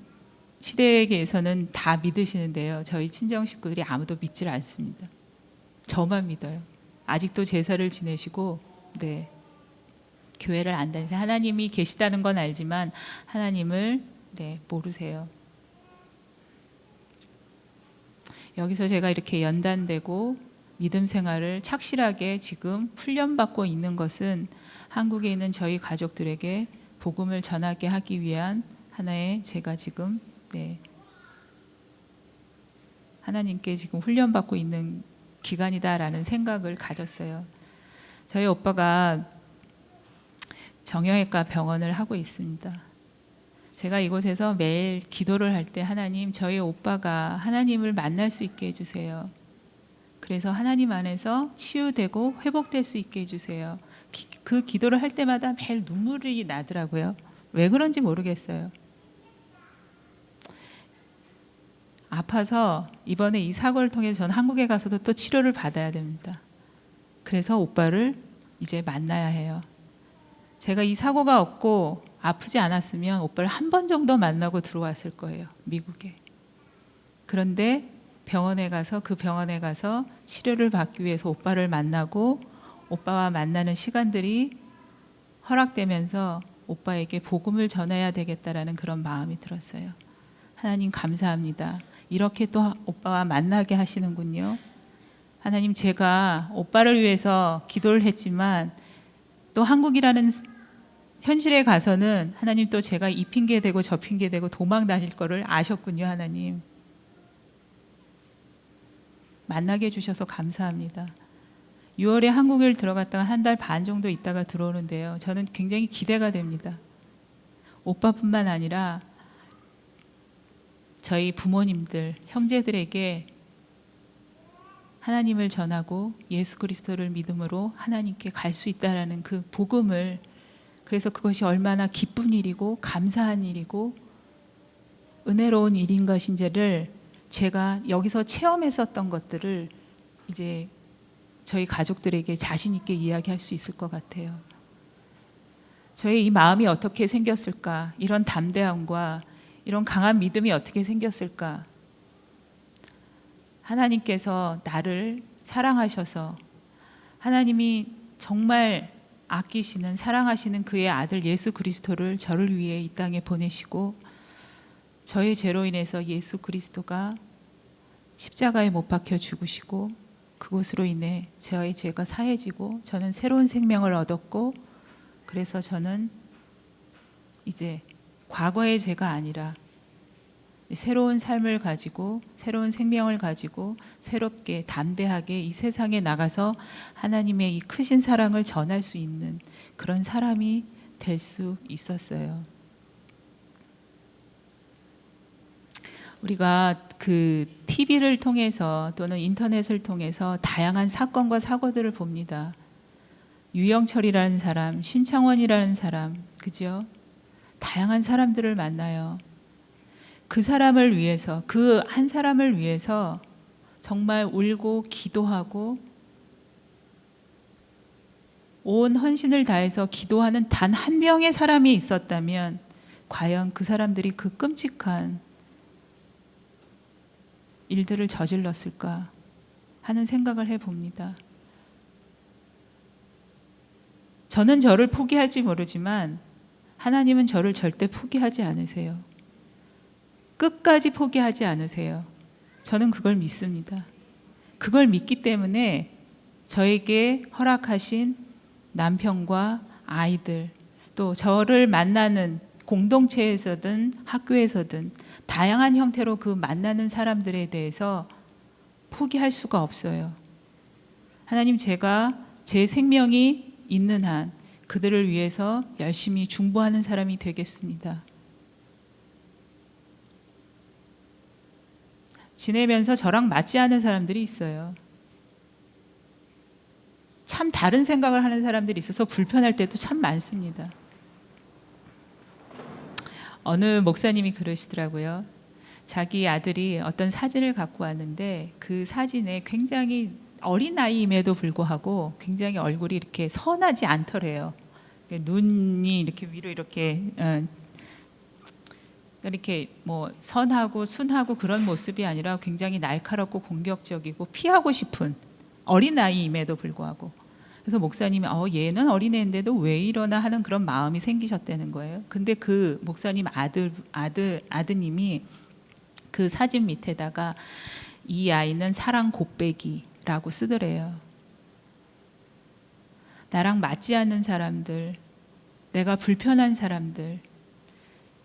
시댁에서는 다 믿으시는데요. 저희 친정 식구들이 아무도 믿질 않습니다. 저만 믿어요. 아직도 제사를 지내시고, 네, 교회를 안 다니세요. 하나님이 계시다는 건 알지만 하나님을 모르세요. 여기서 제가 이렇게 연단되고 믿음 생활을 착실하게 지금 훈련받고 있는 것은 한국에 있는 저희 가족들에게 복음을 전하게 하기 위한 하나의 제가 지금 하나님께 지금 훈련받고 있는 기간이다라는 생각을 가졌어요. 저희 오빠가 정형외과 병원을 하고 있습니다. 제가 이곳에서 매일 기도를 할 때 하나님, 저희 오빠가 하나님을 만날 수 있게 해주세요. 그래서 하나님 안에서 치유되고 회복될 수 있게 해주세요. 그 기도를 할 때마다 매일 눈물이 나더라고요. 왜 그런지 모르겠어요. 아파서 이번에 이 사고를 통해 전 한국에 가서도 또 치료를 받아야 됩니다. 그래서 오빠를 이제 만나야 해요. 제가 이 사고가 없고 아프지 않았으면 오빠를 한 번 정도 만나고 들어왔을 거예요. 미국에. 그런데 그 병원에 가서 치료를 받기 위해서 오빠를 만나고 오빠와 만나는 시간들이 허락되면서 오빠에게 복음을 전해야 되겠다라는 그런 마음이 들었어요. 하나님 감사합니다. 이렇게 또 오빠와 만나게 하시는군요. 하나님, 제가 오빠를 위해서 기도를 했지만 또 한국이라는 현실에 가서는 하나님 또 제가 이 핑계 대고 저 핑계 대고 도망 다닐 거를 아셨군요. 하나님 만나게 해주셔서 감사합니다. 6월에 한국을 들어갔다가 한 달 반 정도 있다가 들어오는데요. 저는 굉장히 기대가 됩니다. 오빠뿐만 아니라 저희 부모님들, 형제들에게 하나님을 전하고 예수 그리스도를 믿음으로 하나님께 갈 수 있다라는 그 복음을, 그래서 그것이 얼마나 기쁜 일이고 감사한 일이고 은혜로운 일인 것인지를 제가 여기서 체험했었던 것들을 이제 저희 가족들에게 자신 있게 이야기할 수 있을 것 같아요. 저의 이 마음이 어떻게 생겼을까? 이런 담대함과 이런 강한 믿음이 어떻게 생겼을까? 하나님께서 나를 사랑하셔서 하나님이 정말 아끼시는 사랑하시는 그의 아들 예수 그리스도를 저를 위해 이 땅에 보내시고 저의 죄로 인해서 예수 그리스도가 십자가에 못 박혀 죽으시고 그것으로 인해 저의 죄가 사해지고 저는 새로운 생명을 얻었고, 그래서 저는 이제 과거의 죄가 아니라 새로운 삶을 가지고 새로운 생명을 가지고 새롭게 담대하게 이 세상에 나가서 하나님의 이 크신 사랑을 전할 수 있는 그런 사람이 될 수 있었어요. 우리가 그 TV를 통해서 또는 인터넷을 통해서 다양한 사건과 사고들을 봅니다. 유영철이라는 사람, 신창원이라는 사람, 그죠? 다양한 사람들을 만나요. 그 사람을 위해서, 그 한 사람을 위해서 정말 울고 기도하고 온 헌신을 다해서 기도하는 단 한 명의 사람이 있었다면 과연 그 사람들이 그 끔찍한 일들을 저질렀을까 하는 생각을 해봅니다. 저는 저를 포기할지 모르지만 하나님은 저를 절대 포기하지 않으세요. 끝까지 포기하지 않으세요. 저는 그걸 믿습니다. 그걸 믿기 때문에 저에게 허락하신 남편과 아이들, 또 저를 만나는 공동체에서든 학교에서든 다양한 형태로 그 만나는 사람들에 대해서 포기할 수가 없어요. 하나님, 제가 제 생명이 있는 한 그들을 위해서 열심히 중보하는 사람이 되겠습니다. 지내면서 저랑 맞지 않은 사람들이 있어요. 참 다른 생각을 하는 사람들이 있어서 불편할 때도 참 많습니다. 어느 목사님이 그러시더라고요. 자기 아들이 어떤 사진을 갖고 왔는데 그 사진에 굉장히 어린 아이임에도 불구하고 굉장히 얼굴이 이렇게 선하지 않더래요. 눈이 이렇게 위로 이렇게 뭐 선하고 순하고 그런 모습이 아니라 굉장히 날카롭고 공격적이고 피하고 싶은 어린 아이임에도 불구하고. 그래서 목사님이 얘는 어린애인데도 왜 이러나 하는 그런 마음이 생기셨다는 거예요. 근데 그 목사님 아드님이 그 사진 밑에다가 이 아이는 사랑 곱빼기라고 쓰더래요. 나랑 맞지 않는 사람들, 내가 불편한 사람들,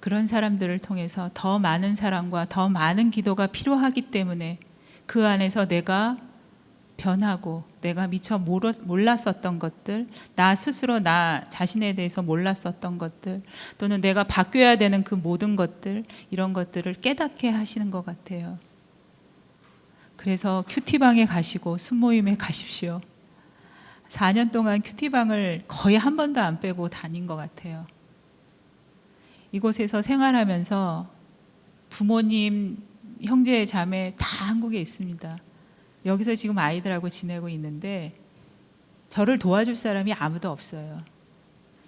그런 사람들을 통해서 더 많은 사랑과 더 많은 기도가 필요하기 때문에 그 안에서 내가 변하고 내가 미처 몰랐었던 것들, 나 스스로 나 자신에 대해서 몰랐었던 것들, 또는 내가 바뀌어야 되는 그 모든 것들, 이런 것들을 깨닫게 하시는 것 같아요. 그래서 큐티방에 가시고 순모임에 가십시오. 4년 동안 큐티방을 거의 한 번도 안 빼고 다닌 것 같아요. 이곳에서 생활하면서 부모님, 형제, 자매 다 한국에 있습니다. 여기서 지금 아이들하고 지내고 있는데 저를 도와줄 사람이 아무도 없어요.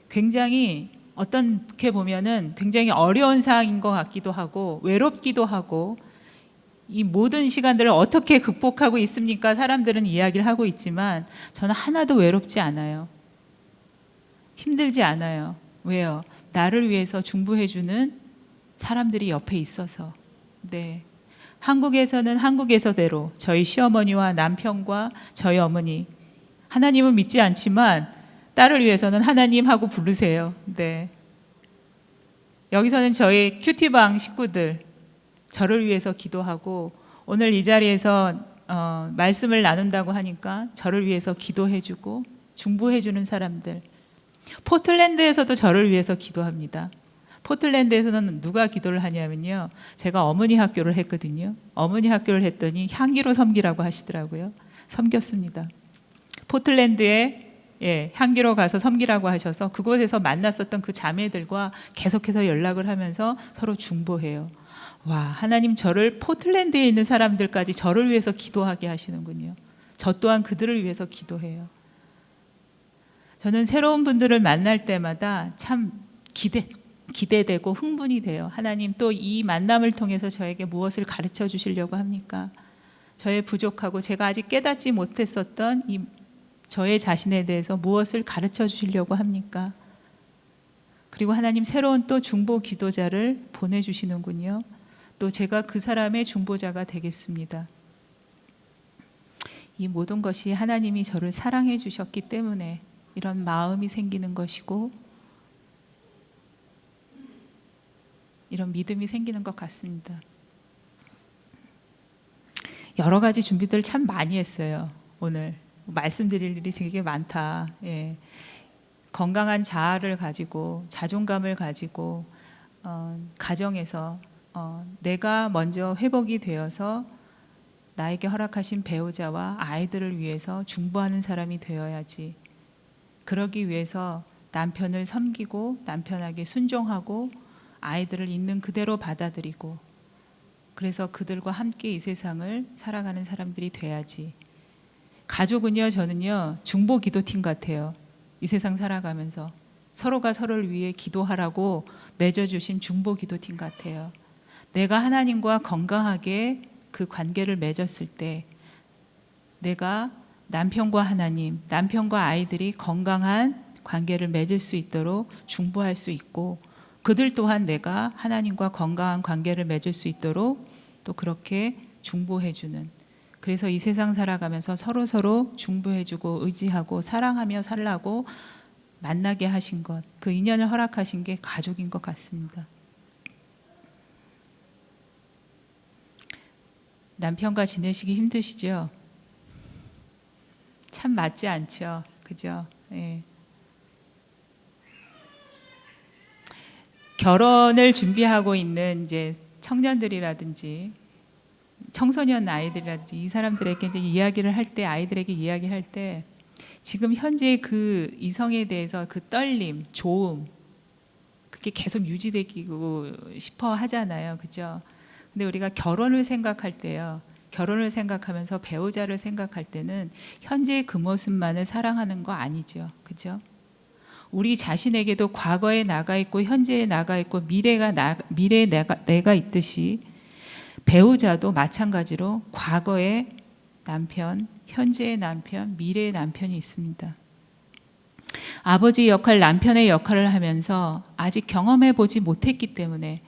굉장히 어떻게 보면은 굉장히 어려운 상황인 것 같기도 하고 외롭기도 하고, 이 모든 시간들을 어떻게 극복하고 있습니까? 사람들은 이야기를 하고 있지만 저는 하나도 외롭지 않아요. 힘들지 않아요. 왜요? 나를 위해서 중보해주는 사람들이 옆에 있어서. 네. 한국에서는 한국에서대로 저희 시어머니와 남편과 저희 어머니, 하나님은 믿지 않지만 딸을 위해서는 하나님 하고 부르세요. 네. 여기서는 저희 큐티방 식구들 저를 위해서 기도하고, 오늘 이 자리에서 말씀을 나눈다고 하니까 저를 위해서 기도해주고 중보해주는 사람들, 포틀랜드에서도 저를 위해서 기도합니다. 포틀랜드에서는 누가 기도를 하냐면요, 제가 어머니 학교를 했거든요. 어머니 학교를 했더니 향기로 섬기라고 하시더라고요. 섬겼습니다. 포틀랜드에 향기로 가서 섬기라고 하셔서 그곳에서 만났었던 그 자매들과 계속해서 연락을 하면서 서로 중보해요. 와, 하나님 저를 포틀랜드에 있는 사람들까지 저를 위해서 기도하게 하시는군요. 저 또한 그들을 위해서 기도해요. 저는 새로운 분들을 만날 때마다 참 기대되고 흥분이 돼요. 하나님 또 이 만남을 통해서 저에게 무엇을 가르쳐 주시려고 합니까? 저의 부족하고 제가 아직 깨닫지 못했었던 이 저의 자신에 대해서 무엇을 가르쳐 주시려고 합니까? 그리고 하나님 새로운 또 중보 기도자를 보내주시는군요. 또 제가 그 사람의 중보자가 되겠습니다. 이 모든 것이 하나님이 저를 사랑해 주셨기 때문에 이런 마음이 생기는 것이고 이런 믿음이 생기는 것 같습니다. 여러 가지 준비들 참 많이 했어요. 오늘 말씀드릴 일이 되게 많다. 건강한 자아를 가지고 자존감을 가지고 가정에서 내가 먼저 회복이 되어서 나에게 허락하신 배우자와 아이들을 위해서 중보하는 사람이 되어야지. 그러기 위해서 남편을 섬기고 남편에게 순종하고 아이들을 있는 그대로 받아들이고, 그래서 그들과 함께 이 세상을 살아가는 사람들이 돼야지. 가족은요, 저는요 중보 기도팀 같아요. 이 세상 살아가면서 서로가 서로를 위해 기도하라고 맺어주신 중보 기도팀 같아요. 내가 하나님과 건강하게 그 관계를 맺었을 때 내가 남편과 하나님, 남편과 아이들이 건강한 관계를 맺을 수 있도록 중보할 수 있고, 그들 또한 내가 하나님과 건강한 관계를 맺을 수 있도록 또 그렇게 중보해주는, 그래서 이 세상 살아가면서 서로 중보해주고 의지하고 사랑하며 살라고 만나게 하신 것, 그 인연을 허락하신 게 가족인 것 같습니다. 남편과 지내시기 힘드시죠? 참 맞지 않죠? 그죠? 예. 결혼을 준비하고 있는 이제 청년들이라든지 청소년 아이들이라든지 이 사람들에게 이제 이야기를 할 때, 아이들에게 이야기할 때 지금 현재 그 이성에 대해서 그 떨림, 조음, 그게 계속 유지되고 싶어 하잖아요. 그죠? 근데 우리가 결혼을 생각할 때요. 결혼을 생각하면서 배우자를 생각할 때는 현재의 그 모습만을 사랑하는 거 아니죠. 그죠? 우리 자신에게도 과거에 나가 있고 현재에 나가 있고 미래에 내가 있듯이 배우자도 마찬가지로 과거의 남편, 현재의 남편, 미래의 남편이 있습니다. 아버지 역할, 남편의 역할을 하면서 아직 경험해 보지 못했기 때문에,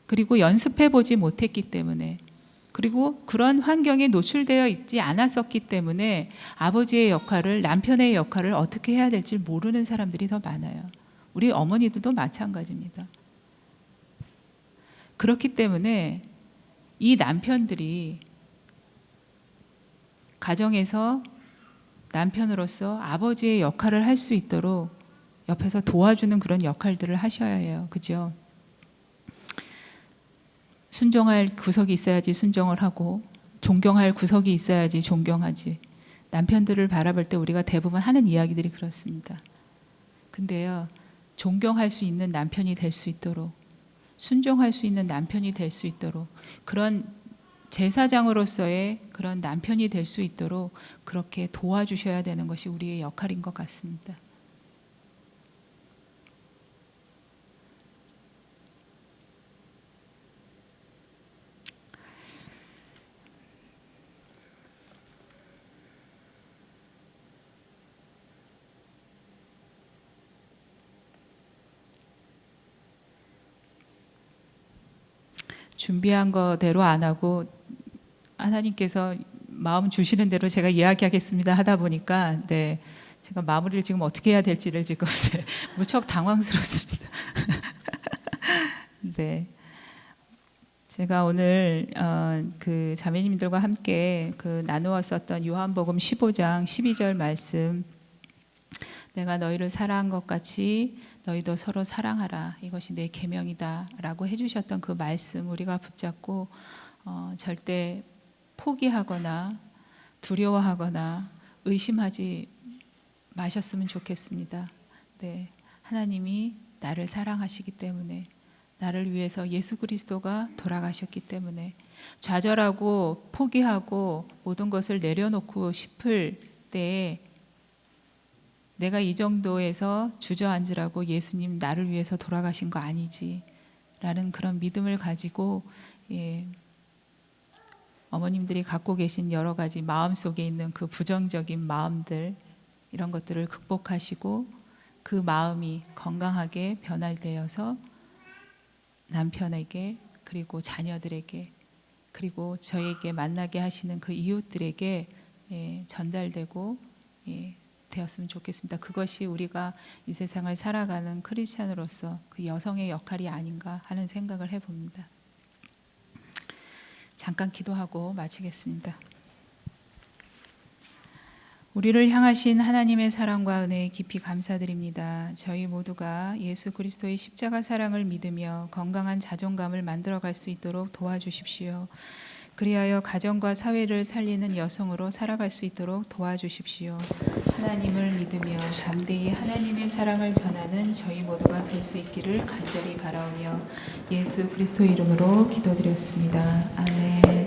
그리고 연습해 보지 못했기 때문에, 그리고 그런 환경에 노출되어 있지 않았었기 때문에 아버지의 역할을, 남편의 역할을 어떻게 해야 될지 모르는 사람들이 더 많아요. 우리 어머니들도 마찬가지입니다. 그렇기 때문에 이 남편들이 가정에서 남편으로서 아버지의 역할을 할 수 있도록 옆에서 도와주는 그런 역할들을 하셔야 해요. 그죠? 순종할 구석이 있어야지 순종을 하고, 존경할 구석이 있어야지 존경하지. 남편들을 바라볼 때 우리가 대부분 하는 이야기들이 그렇습니다. 근데요, 존경할 수 있는 남편이 될 수 있도록, 순종할 수 있는 남편이 될 수 있도록, 그런 제사장으로서의 그런 남편이 될 수 있도록 그렇게 도와주셔야 되는 것이 우리의 역할인 것 같습니다. 준비한 거대로 안 하고 하나님께서 마음 주시는 대로 제가 이야기하겠습니다 하다 보니까 제가 마무리를 지금 어떻게 해야 될지를 지금 무척 당황스럽습니다. 네, 제가 오늘 그 자매님들과 함께 그 나누었었던 요한복음 15장 12절 말씀, 내가 너희를 사랑한 것 같이 너희도 서로 사랑하라, 이것이 내 계명이다 라고 해주셨던 그 말씀 우리가 붙잡고 절대 포기하거나 두려워하거나 의심하지 마셨으면 좋겠습니다. 네, 하나님이 나를 사랑하시기 때문에, 나를 위해서 예수 그리스도가 돌아가셨기 때문에, 좌절하고 포기하고 모든 것을 내려놓고 싶을 때에 내가 이 정도에서 주저앉으라고 예수님 나를 위해서 돌아가신 거 아니지 라는 그런 믿음을 가지고, 어머님들이 갖고 계신 여러 가지 마음속에 있는 그 부정적인 마음들, 이런 것들을 극복하시고 그 마음이 건강하게 변화되어서 남편에게, 그리고 자녀들에게, 그리고 저에게 만나게 하시는 그 이웃들에게 전달되고 되었으면 좋겠습니다. 그것이 우리가 이 세상을 살아가는 크리스찬으로서 그 여성의 역할이 아닌가 하는 생각을 해봅니다. 잠깐 기도하고 마치겠습니다. 우리를 향하신 하나님의 사랑과 은혜에 깊이 감사드립니다. 저희 모두가 예수 그리스도의 십자가 사랑을 믿으며 건강한 자존감을 만들어갈 수 있도록 도와주십시오. 그리하여 가정과 사회를 살리는 여성으로 살아갈 수 있도록 도와주십시오. 하나님을 믿으며 담대히 하나님의 사랑을 전하는 저희 모두가 될 수 있기를 간절히 바라오며 예수 그리스도 이름으로 기도드렸습니다. 아멘.